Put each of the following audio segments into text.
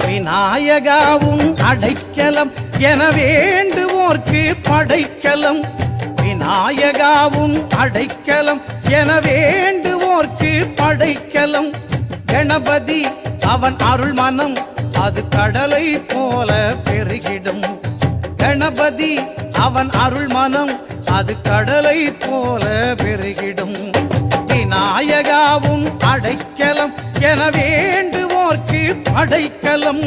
விநாயகாவும் அடைக்கலம் என வேண்டுவோர்க்கு படைக்கலம். விநாயகாவும் அடைக்கலம் என வேண்டுவோர்க்கு படைக்கலம். கணபதி அவன் அருள் மனம் அது கடலை போல பெருகிடும். கணபதி அவன் அருள் மனம் அது கடலை போல பெருகிடும். விநாயகாவும் அடைக்கலம் என வேண்டுவோர்க்கு படைக்கலம்.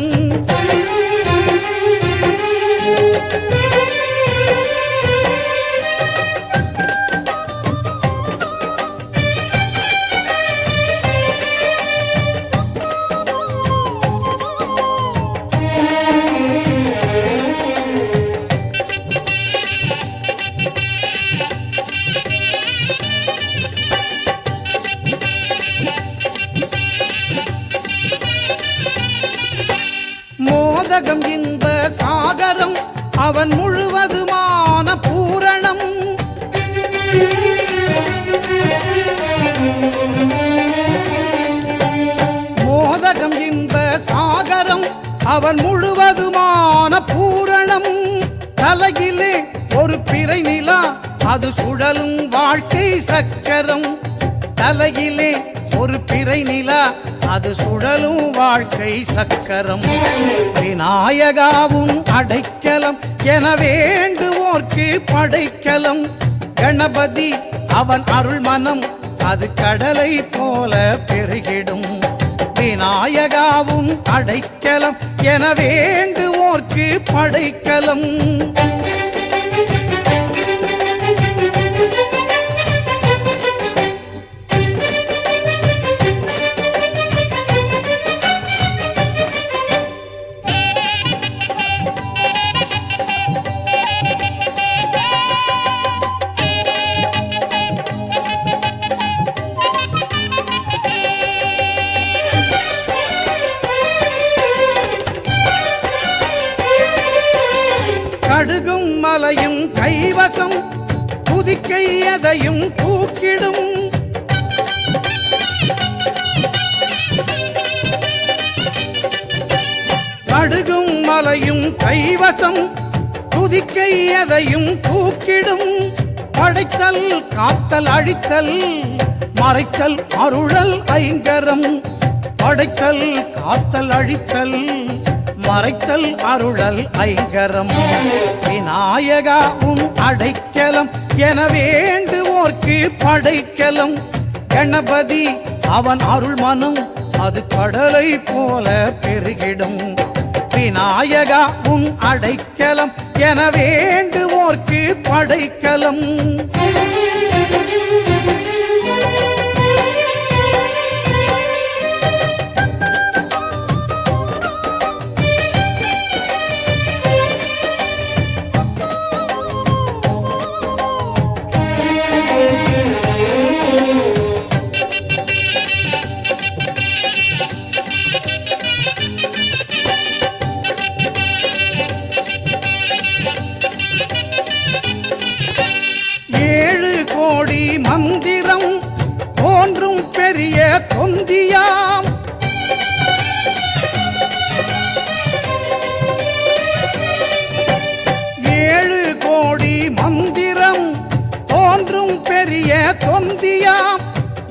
மோதகம் இன்ப சாகரம் அவன் முழுவதுமான பூரணம். மோதகம் இன்ப சாகரம் அவன் முழுவதுமான பூரணம். தலையிலே ஒரு பிறை நிலா அது சுழலும் வாழ்க்கை சக்கரம். தலையிலே ஒரு பிறை நிலா அது சுழலும் வாழ்க்கை சக்கரம். விநாயகாவும் அடைக்கலம் என வேண்டுவோர்க்கு படைக்கலம். கணபதி அவன் அருள் மனம் அது கடலை போல பெருகிடும். விநாயகாவும் அடைக்கலம் என வேண்டுவோர்க்கு படைக்கலம். கடுகும் மலையும் கைவசம் புதிக்கை எதையும் தூக்கிடும். கடுகும் மலையும் கைவசம் புதிக்கை எதையும் தூக்கிடும். படைத்தல் காத்தல் அழித்தல் மறைத்தல் அருளல் ஐங்கரம். படைத்தல் காத்தல் அழித்தல் மறைத்தல் அருளல் ஐங்கரம். விநாயகாவும் அடைக்கலம் என வேண்டுவோர்க்கு படைக்கலம். கணபதி அவன் அருள் மனம் அது கடலை போல பெருகிடும். விநாயகாவும் அடைக்கலம் என வேண்டுவோர்க்கு படைக்கலம். மந்திரம் தோன்றும் பெரிய தொந்தியாம். ஏழு கோடி மந்திரம் தோன்றும் பெரிய தொந்தியாம்.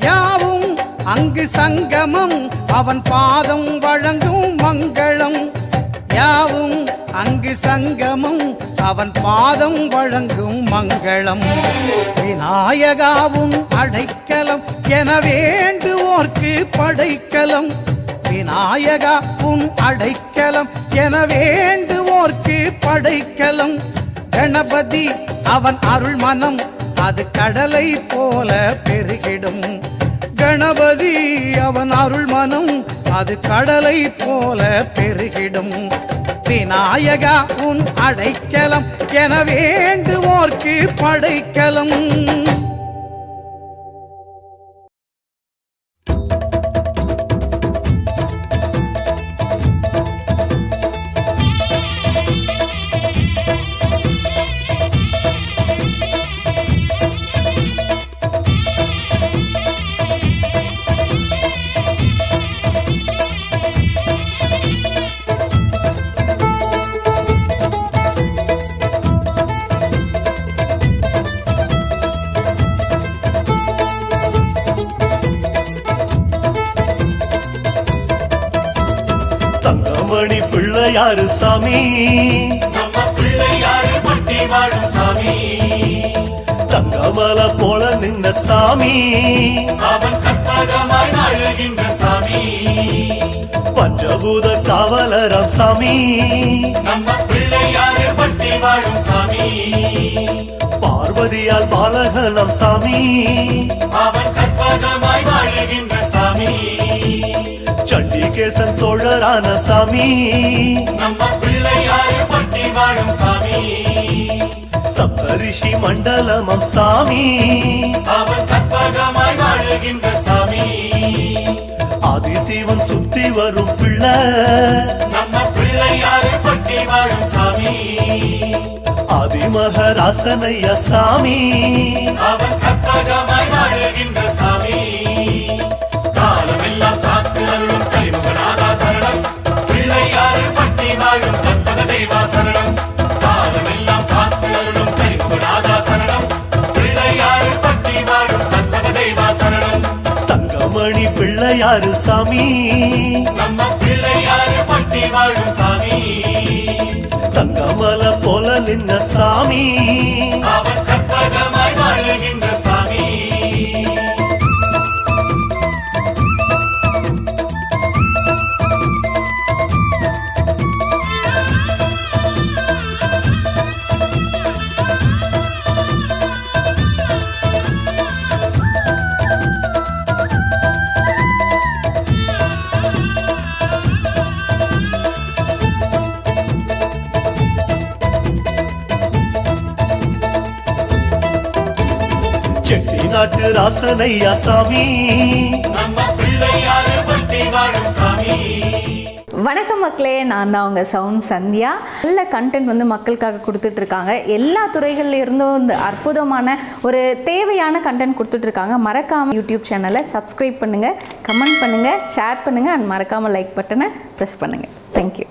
யாவும் அங்கு சங்கமம் அவன் பாதம் வழங்கும் மங்களம். யாவும் அங்கு சங்கமம் அவன் பாதம் வழங்கும் மங்களம். விநாயகாவும் அடைக்கலம் என வேண்டுவோர்க்கு படைக்கலம். விநாயகா உன் அடைக்கலம் என வேண்டுவோர்க்கு படைக்கலம். கணபதி அவன் அருள் மனம் அது கடலை போல பெருகிடும். கணபதி அவன் அருள் மனம் அது கடலை போல பெருகிடும். விநாயகா உன் அடைக்கலம் என வேண்டுவோர்க்கு படைக்கலம். தங்கமணி பிள்ளையாரு சாமி, நம்ம பிள்ளையாரு பட்டி வாழும் சாமி, தங்கமல போல நின்ன சாமி, அவன் கற்பகமாய் வாழுகின்ற சாமி, பஞ்சபூத காவலரம் சாமி, நம்ம பிள்ளையாரு பட்டி வாழும் சாமி, பார்வதியால் பாலகனம் சாமி, அவன் கற்பகமாய் வாழுகின்ற சாமி, சண்டிகேசன் தோழரான சாமி, நம்ம பிள்ளையாரு பட்டி வாழும் சாமி, சப்தரிஷி மண்டலமம் சாமி, அவன் கற்பகமாய் வாழுகின்ற சாமி, ஆதிசிவன் சுத்தி வரும் பிள்ளை, நம்ம பிள்ளையாரு பட்டி வாழும் சாமி, ஆதிமகராசனைய சாமி, அவன் கற்பகமாய் வாழுகின்ற சாமி, காலமெல்லாம் காத்து அருளும் கலிமுகநாதா சரணம், பிள்ளையாரு பட்டி வாழும் கற்பக தேவா சரணம், காலமெல்லாம் காத்து அருளும் கலிமுகநாதா சரணம், பிள்ளையாரு பட்டி வாழும் கற்பக தேவா சரணம். தங்கமணி பிள்ளையாரு சாமி, நம்ம பிள்ளையாரு பட்டி வாழும் சாமி, தங்கமல போல நின்ன சாமி, அவன் கற்பகமாய் வாழுகின்ற சாமி. செட்டி நாட்டு ராசனையா சாமி, நம்ம பிள்ளையாரு பட்டி வாழும் சாமி. வணக்கம் மக்களே, நான் தான் உங்கள் சவுண்ட் சந்தியா. நல்ல கண்டென்ட் வந்து மக்களுக்காக கொடுத்துட்ருக்காங்க. எல்லா துறைகள்ல இருந்தும் இந்த அற்புதமான ஒரு தேவையான கண்டென்ட் கொடுத்துட்ருக்காங்க. மறக்காமல் யூடியூப் சேனலை சப்ஸ்கிரைப் பண்ணுங்கள், கமெண்ட் பண்ணுங்கள், ஷேர் பண்ணுங்கள் அண்ட் மறக்காமல் லைக் பட்டனை ப்ரெஸ் பண்ணுங்கள். தேங்க்யூ.